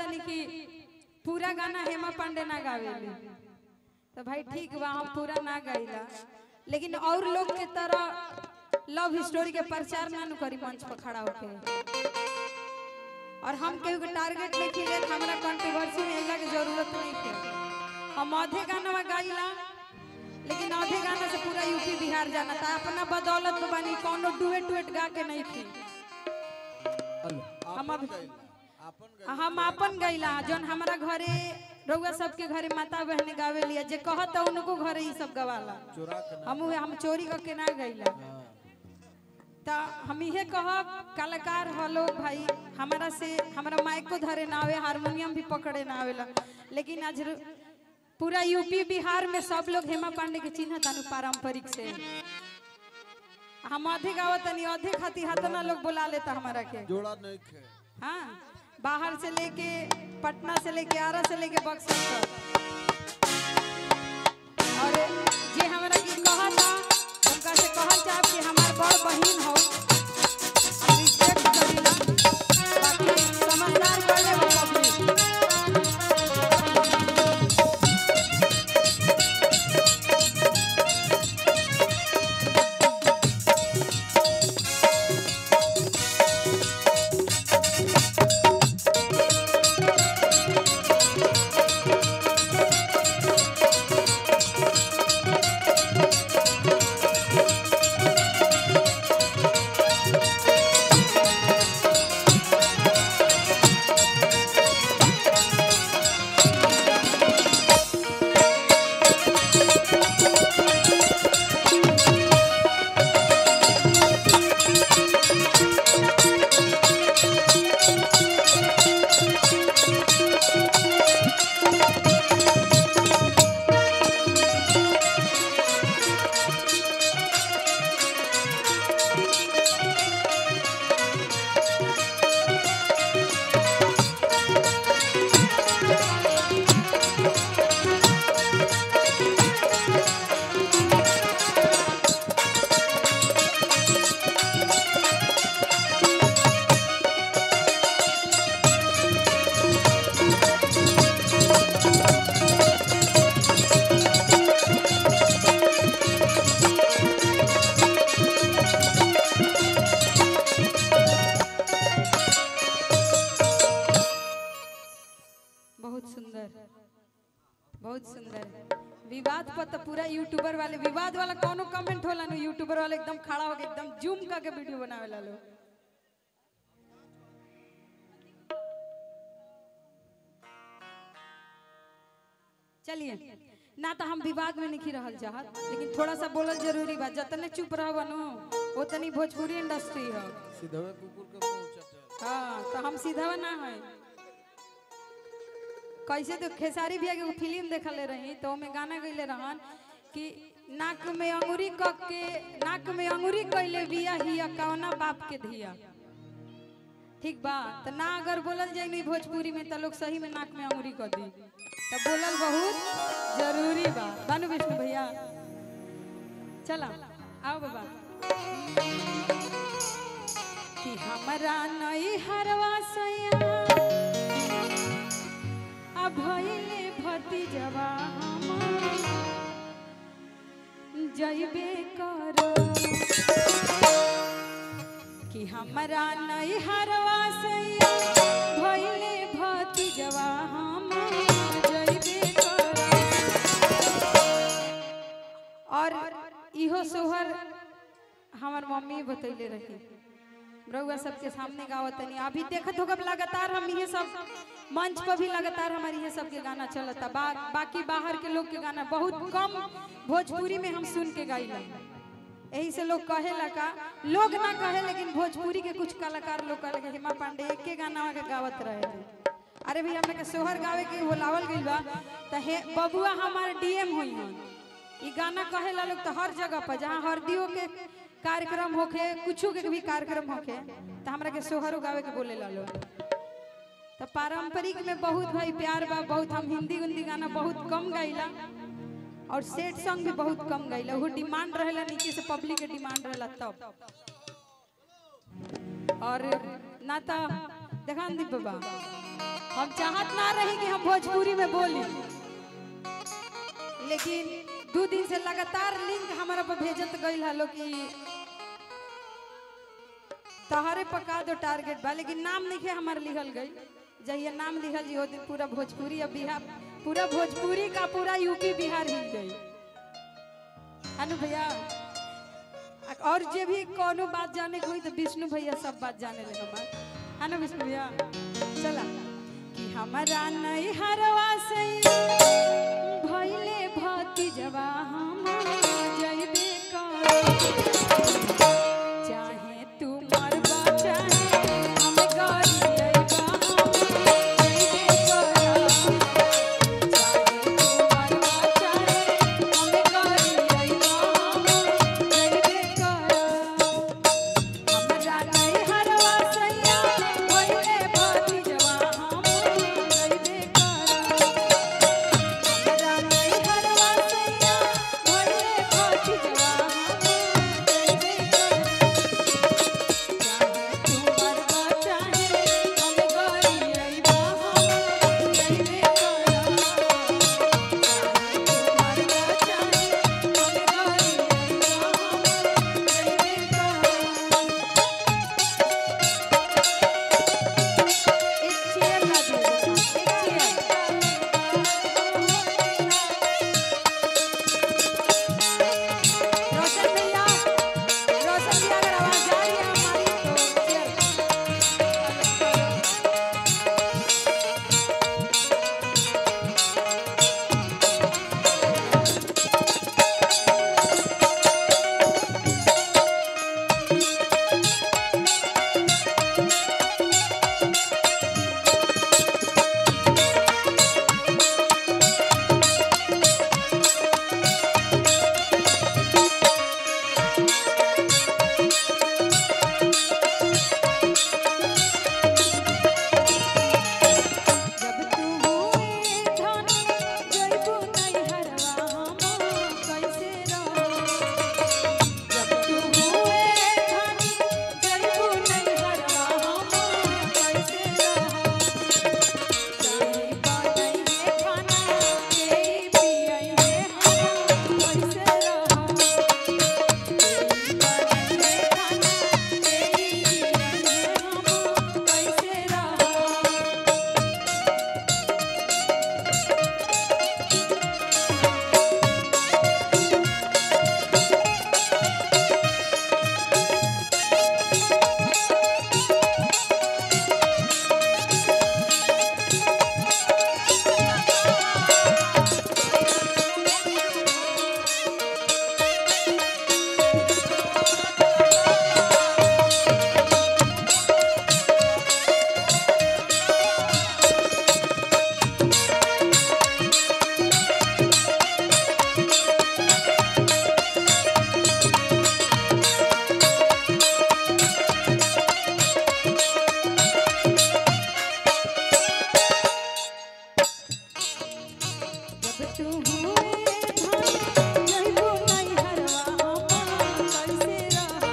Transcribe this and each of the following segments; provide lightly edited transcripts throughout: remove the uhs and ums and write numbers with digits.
तनी कि पूरा गाना हेमा पांडे ना गावेली, तो भाई ठीक बा हम पूरा ना गाइला, लेकिन और लोग के तरह लव स्टोरी के प्रचार ना करी मंच पर खड़ा होके। और हम केहू के टारगेट नहीं खिले, हमरा कंट्रोवर्सी में अइला के जरूरत नहीं है। हम आधे गाना गाइला, लेकिन आधे गाना से पूरा यूपी बिहार जाना था। अपना बदौलत तो बनी कोनो डुएट गा के नहीं थी। हम अपन गैला जौन हमारा घरे रउआ सबके घरे माता बहन गावे लिया जे कहता उनको घरे ई सब गवाला, हम चोरी करके ना गैला। तो हम ये कहब कलाकार हो लोग भाई, हमारा से हमारा माइक को धरे ना आवे, हारमोनियम भी पकड़े ना आवेला, लेकिन आज पूरा यूपी बिहार में सब लोग हेमा पांडे के चिन्ह तानु पारंपरिक से। हम आधे गावत नहीं, आधे खाती हाथना लोग बुला लेता हमारा के जोड़ा नहीं खे। हाँ, बाहर से लेके पटना से लेके आरा से लेके बक्सर तक। और जे हमारा की कहा था उनका से कहल चाह कि हमार बड़ बहिन हो, रिस्पेक्ट करीला, बाकी समझदार करले हो पब्लिक। बहुत सुंदर विवाद पर तो पूरा यूट्यूबर वाले विवाद वाला कोनो कमेंट होला ना, यूट्यूबर वाले एकदम खड़ा होके एकदम जूम करके वीडियो बनावे ला लो। चलिए ना तो हम विवाद में नहीं रहल चाहत, लेकिन थोड़ा सा बोलल जरूरी बा। जतने चुप रह नु उतनी भोजपुरी इंडस्ट्री है। सीधवे कुकुर के मुंह चटे। हां, तो हम सीधा ना है। कैसे तो खेसारी भैया के फिल्म देखले रही, तो में गाना गईले रहन कि नाक में अंगूरी कक के नाक में अंगूरी कइले बिया हिया कौना बाप के धिया। ठीक बा, तो ना अगर बोलल जाए नहीं भोजपुरी में तो लोग सही में नाक में अंगूरी कर दी, तो बोलल बहुत जरूरी बा। बानू विष्णु भैया चला आओ बाबा। कि हमरा नई हरवा सैया भइले भतीजवा जइबे कर, कि हमरा नहीं हरवा सैया भइले भतीजवा जइबे कर। और इहो सोहर हमार मम्मी बतैले रही, रउआ सबके सामने गावत नहीं। अभी देखत होगा लगातार हम ये सब मंच पर भी लगातार हमारी ये सब के गाना चलता। बाकी बाहर के लोग के गाना बहुत कम भोजपुरी में हम सुन के गाइला। यही से लोग कहेला का, लोग ना कहे लेकिन भोजपुरी के कुछ कलाकार लोग कहे हेमा पांडे एक गाना के गावत रहे। अरे भैया हमने के सोहर गावे के बुलावल गइल बा, तो हे बबुआ हमारे डीएम होई हन। ई गाना कहेला लोग तो हर जगह पर, जहाँ हरदियों के कार्यक्रम होके, कुछ के भी कार्यक्रम होके, तो हमरा के सोहरो गावे के बोले ला लोग। तो पारंपरिक में बहुत भाई प्यार बा, बहुत हम हिंदी हिंदी गाना बहुत कम गाइला, और सेट सॉन्ग भी बहुत कम गाइला। वो डिमांड रहेला नीचे से, पब्लिक के डिमांड रहेला तब। और ना तो देखा दीप बाबा हम चाहत ना रही कि हम भोजपुरी में बोली, लेकिन 2 दिन से लगातार लिंक हमारा पर भेजत गई हलो कि तहरे पका दो टारगेट बा, लेकिन नाम नहीं हमारे लिखल गई। जहिया नाम लिखल जी वो दिन पूरा भोजपुरी अब बिहार, पूरा भोजपुरी का पूरा यूपी बिहार हिल गई। अनु भैया और जे भी कोनो बात जाने को हुई तो विष्णु भैया सब बात जाने ले हमार, है ना विष्णु भैया। चला कि हमारा नहीं हरवा से भइले भतीजवा हम जइबे कर, चाहे तू मरबा चाहे हम गरियबा हम जइबे कर, चाहे तू मरबा चाहे हम गरियबा हम जइबे कर। हमरा नहीं हरवा सैया भइले भतीजवा हम जइबे कर, हमरा नहीं हरवा सैया भइले भतीजवा हम जइबे कर, चाहे तू मरबा चाहे हम गरियबा हम जइबे कर, चाहे तू मरबा चाहे हम गरियबा हम जइबे कर। एक चेयर ला दो, एक चेयर। रोशन भैया, रोशन भैया अगर आवाज जा रही है हमारी तो चेयर। जब तू हुए धन जइबू नहीं हरवा हम कैसे रहो, जब तू हुए धन जइबू नहीं हरवा हम कैसे रहो, चाहे बनइहे खाना तेरी पियइहे हम कैसे रहो, तेरी बनइहे खाना तेरी पियइहे हम कैसे रहो। जब तू हुए धन जइबू नहीं हरवा हम कैसे रहो,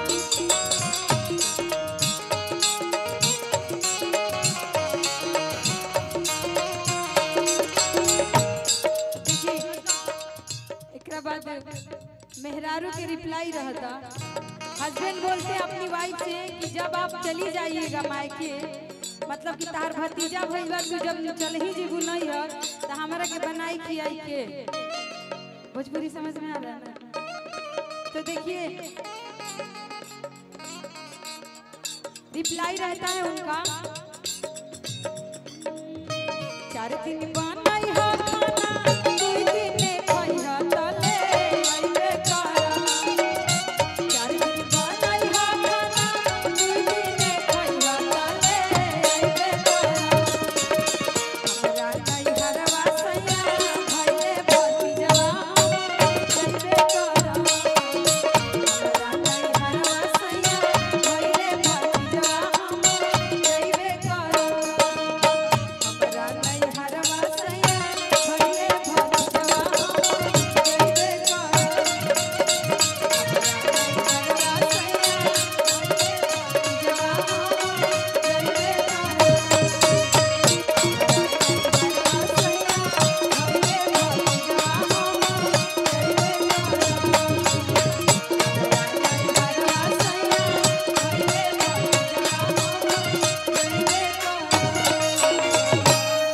देखिए एकरा बाद मेहरारू के रिप्लाई रहता। हस्बैंड बोलते अपनी वाइफ से कि जब आप चली जाइएगा मायके, मतलब कि तार भतीजा भइल तू जब चल ही जीबू नहीं है तो हमारा के बनाई खियाई के। भोजपुरी समझ में आ रहा है? तो देखिए रिप्लाई रहता है उनका, 4 दिन